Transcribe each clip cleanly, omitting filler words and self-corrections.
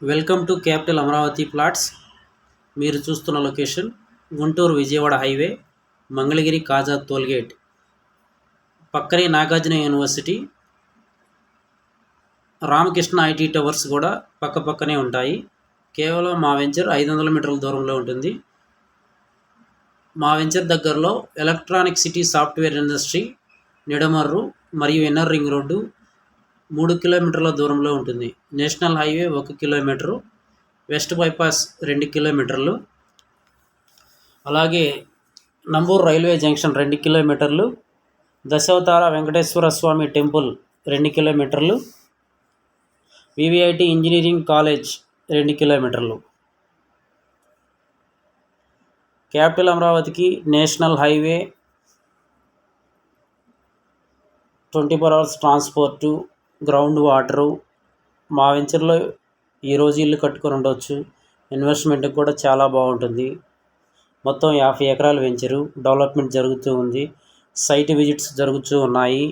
Welcome to capital Amaravati plots. మీరు చూస్తున్న location Guntur Vijayawada highway, Mangalagiri కాజా tollgate పక్కనే Nagarjuna university, Ramakrishna IT towers కూడా పక్కనే ఉంటాయి. కేవలం మా వెంచర్ 500 మీటర్ల దూరంలో ఉంటుంది. మా వెంచర్ దగ్గరలో electronic city software industry, Nidamarru మరియు ఇన్నర్ రింగ్ రోడ్డు 3 కిలోమీటర్ల దూరంలో ఉంటుంది. National highway 1 kilometre, west bypass 2 కిలోమీటర్లు, అలాగే నంబూరు రైల్వే జంక్షన్ 2 కిలోమీటర్లు, దశావతార వెంకటేశ్వర స్వామి టెంపుల్ 2 కిలోమీటర్లు, వివిఐటి ఇంజనీరింగ్ కాలేజ్ 2 కిలోమీటర్లు. క్యాపిటల్ అమరావతికి national highway, 24 hours transport, ground water. మా వెంచర్లో ఈరోజు ఇల్లు కట్టుకొని ఉండవచ్చు. ఇన్వెస్ట్మెంట్కి కూడా చాలా బాగుంటుంది. మొత్తం 50 ఎకరాల వెంచరు, డెవలప్మెంట్ జరుగుతూ ఉంది. సైట్ విజిట్స్ జరుగుతూ ఉన్నాయి.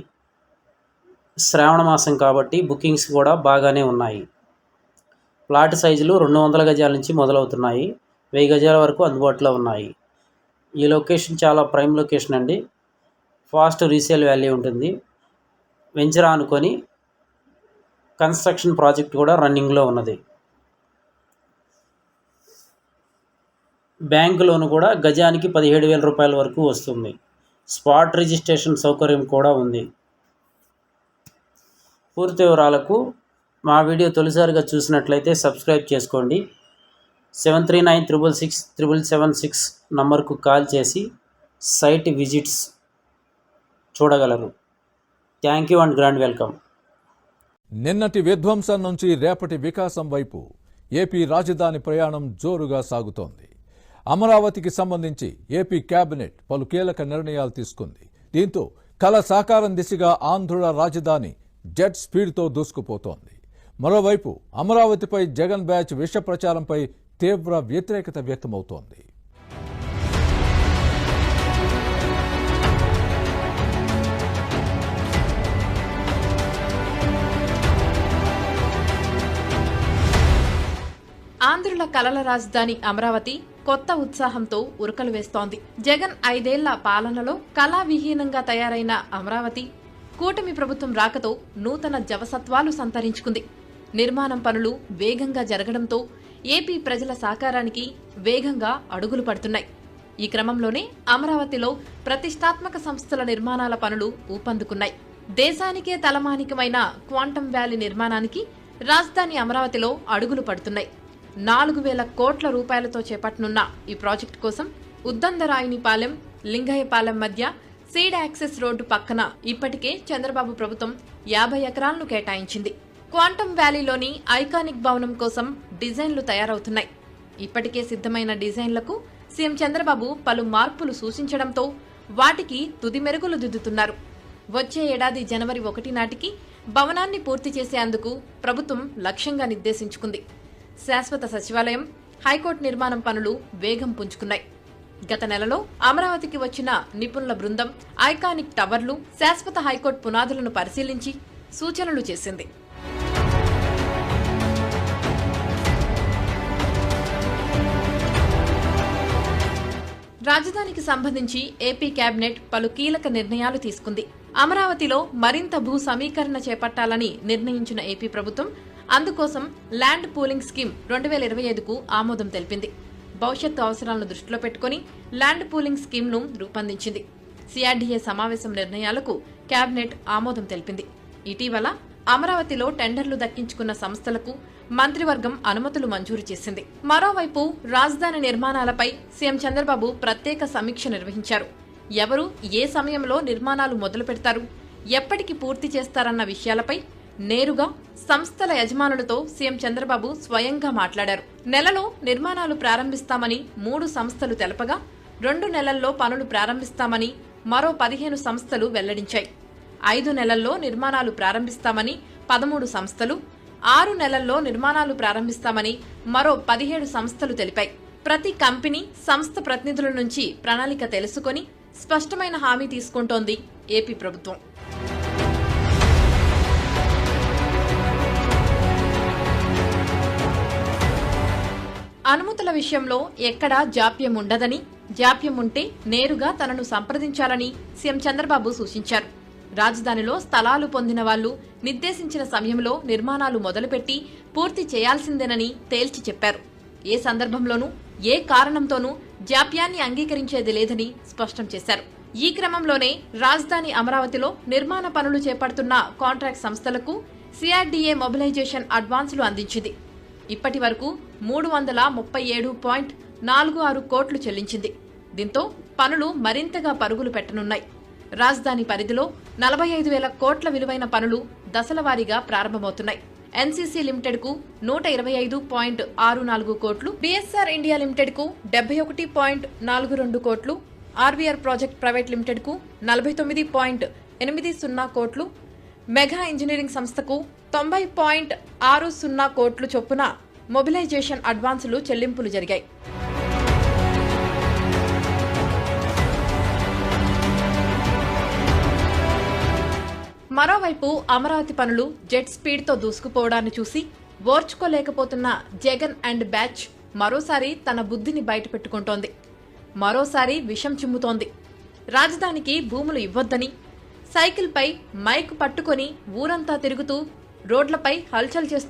శ్రావణ మాసం కాబట్టి బుకింగ్స్ కూడా బాగానే ఉన్నాయి. ప్లాట్ సైజులు 200 గజాల నుంచి మొదలవుతున్నాయి. 1000 గజాల వరకు అందుబాటులో ఉన్నాయి. ఈ లొకేషన్ చాలా ప్రైమ్ లొకేషన్ అండి. ఫాస్ట్ రీసేల్ వాల్యూ ఉంటుంది. వెంచర్ అనుకొని కన్స్ట్రక్షన్ ప్రాజెక్ట్ కూడా రన్నింగ్లో ఉన్నది. బ్యాంకు లోను కూడా గజానికి 17,000 రూపాయల వరకు వస్తుంది. స్పాట్ రిజిస్ట్రేషన్ సౌకర్యం కూడా ఉంది. పూర్తి వివరాలకు మా వీడియో తొలిసారిగా చూసినట్లయితే సబ్స్క్రైబ్ చేసుకోండి. 7396667776 నంబర్కు కాల్ చేసి సైట్ విజిట్స్ చూడగలరు. Thank you and grand welcome. నిన్నటి విధ్వంసం నుంచి రేపటి వికాసం వైపు ఏపీ రాజధాని ప్రయాణం జోరుగా సాగుతోంది. అమరావతికి సంబంధించి ఏపీ కేబినెట్ పలు కీలక నిర్ణయాలు తీసుకుంది. దీంతో కల సాకారం దిశగా ఆంధ్రుల రాజధాని జెట్ స్పీడ్తో దూసుకుపోతోంది. మరోవైపు అమరావతిపై జగన్ బ్యాచ్ విష ప్రచారంపై తీవ్ర వ్యతిరేకత వ్యక్తమవుతోంది. ఆంధ్రుల కలల రాజధాని అమరావతి కొత్త ఉత్సాహంతో ఉరకలు వేస్తోంది. జగన్ 5 ఏళ్ల పాలనలో కళావిహీనంగా తయారైన అమరావతి కూటమి ప్రభుత్వం రాకతో నూతన జవసత్వాలు సంతరించుకుంది. నిర్మాణం పనులు వేగంగా జరగడంతో ఏపీ ప్రజల సహకారానికి వేగంగా అడుగులు పడుతున్నాయి. ఈ క్రమంలోనే అమరావతిలో ప్రతిష్టాత్మక సంస్థల నిర్మాణాల పనులు ఊపందుకున్నాయి. దేశానికే తలమానికమైన క్వాంటమ్ వ్యాలీ నిర్మాణానికి రాజధాని అమరావతిలో అడుగులు పడుతున్నాయి. 4,000 కోట్ల రూపాయలతో చేపట్టనున్న ఈ ప్రాజెక్టు కోసం ఉద్దండరాయునిపాలెం, లింగయ్యపాలెం మధ్య సీడ్ యాక్సెస్ రోడ్డు పక్కన ఇప్పటికే చంద్రబాబు ప్రభుత్వం 50 ఎకరాలను కేటాయించింది. క్వాంటమ్ వ్యాలీలోని ఐకానిక్ భవనం కోసం డిజైన్లు తయారవుతున్నాయి. ఇప్పటికే సిద్ధమైన డిజైన్లకు సీఎం చంద్రబాబు పలు మార్పులు సూచించడంతో వాటికి తుది మెరుగులు దిద్దుతున్నారు. వచ్చే ఏడాది జనవరి 1 నాటికి భవనాన్ని పూర్తి చేసేందుకు ప్రభుత్వం లక్ష్యంగా నిర్దేశించుకుంది. శాశ్వత సచివాలయం, హైకోర్టు నిర్మాణం పనులు వేగం పుంజుకున్నాయి. గత నెలలో అమరావతికి వచ్చిన నిపుణుల బృందం ఐకానిక్ టవర్లు, శాశ్వత హైకోర్టు పునాదులను పరిశీలించి సూచనలు చేసింది. రాజధానికి సంబంధించి ఏపీ కేబినెట్ పలు కీలక నిర్ణయాలు తీసుకుంది. అమరావతిలో మరింత భూ సమీకరణ చేపట్టాలని నిర్ణయించిన ఏపీ ప్రభుత్వం అందుకోసం ల్యాండ్ పూలింగ్ స్కీమ్ 2025కు ఆమోదం తెలిపింది. భవిష్యత్తు అవసరాలను దృష్టిలో పెట్టుకుని ల్యాండ్ పూలింగ్ స్కీమ్ను రూపొందించింది. సిఆర్డీఏ సమావేశం నిర్ణయాలకు కేబినెట్ ఆమోదం తెలిపింది. ఇటీవల అమరావతిలో టెండర్లు దక్కించుకున్న సంస్థలకు మంత్రివర్గం అనుమతులు మంజూరు చేసింది. మరోవైపు రాజధాని నిర్మాణాలపై సీఎం చంద్రబాబు ప్రత్యేక సమీక్ష నిర్వహించారు. ఎవరు ఏ సమయంలో నిర్మాణాలు మొదలు పెడతారు, ఎప్పటికి పూర్తి చేస్తారన్న విషయాలపై నేరుగా సంస్థల యజమానులతో సీఎం చంద్రబాబు స్వయంగా మాట్లాడారు. నెలలో నిర్మాణాలు ప్రారంభిస్తామని 3 సంస్థలు తెలపగా 2 నెలల్లో పనులు ప్రారంభిస్తామని మరో 15 సంస్థలు వెల్లడించాయి. 5 నెలల్లో నిర్మాణాలు ప్రారంభిస్తామని 13 సంస్థలు, 6 నెలల్లో నిర్మాణాలు ప్రారంభిస్తామని మరో 17 సంస్థలు తెలిపాయి. ప్రతి కంపెనీ, సంస్థ ప్రతినిధుల నుంచి ప్రణాళిక తెలుసుకొని స్పష్టమైన హామీ తీసుకుంటోంది ఏపీ ప్రభుత్వం. అనుమతుల విషయంలో ఎక్కడా జాప్యం ఉండదని, జాప్యం ఉంటే నేరుగా తనను సంప్రదించాలని సీఎం చంద్రబాబు సూచించారు. రాజధానిలో స్థలాలు పొందిన వాళ్లు నిర్దేశించిన సమయంలో నిర్మాణాలు మొదలుపెట్టి పూర్తి చేయాల్సిందేనని తేల్చి చెప్పారు. ఏ సందర్భంలోనూ ఏ కారణంతోనూ జాప్యాన్ని అంగీకరించేది లేదని స్పష్టం చేశారు. ఈ క్రమంలోనే రాజధాని అమరావతిలో నిర్మాణ పనులు చేపడుతున్న కాంట్రాక్ట్ సంస్థలకు సిఆర్డీఏ మొబిలైజేషన్ అడ్వాన్సులు అందించింది. ఇప్పటి వరకు 337.46 కోట్లు చెల్లించింది. దీంతో పనులు మరింతగా పరుగులు పెట్టనున్నాయి. రాజధాని పరిధిలో 45,000 కోట్ల విలువైన పనులు దశలవారీగా ప్రారంభమవుతున్నాయి. ఎన్సీసీ లిమిటెడ్ కు 125.64 కోట్లు, బీఎస్ఆర్ ఇండియా లిమిటెడ్ కు 71.42 కోట్లు, ఆర్వీఆర్ ప్రాజెక్ట్ ప్రైవేట్ లిమిటెడ్ కు 49.80 కోట్లు, మెగా ఇంజనీరింగ్ సంస్థకు 90.60 కోట్లు చొప్పున మొబిలైజేషన్ అడ్వాన్సులు చెల్లింపులు జరిగాయి. మరోవైపు అమరావతి పనులు జెట్ స్పీడ్తో దూసుకుపోవడాన్ని చూసి ఓర్చుకోలేకపోతున్న జగన్ అండ్ బ్యాచ్ మరోసారి తన బుద్ధిని బయటపెట్టుకుంటోంది. మరోసారి విషం చిమ్ముతోంది. రాజధానికి భూములు ఇవ్వొద్దని, సైకిల్పై మైక్ పట్టుకొని ఊరంతా తిరుగుతూ రోడ్లపై హల్చల్ చేస్తూ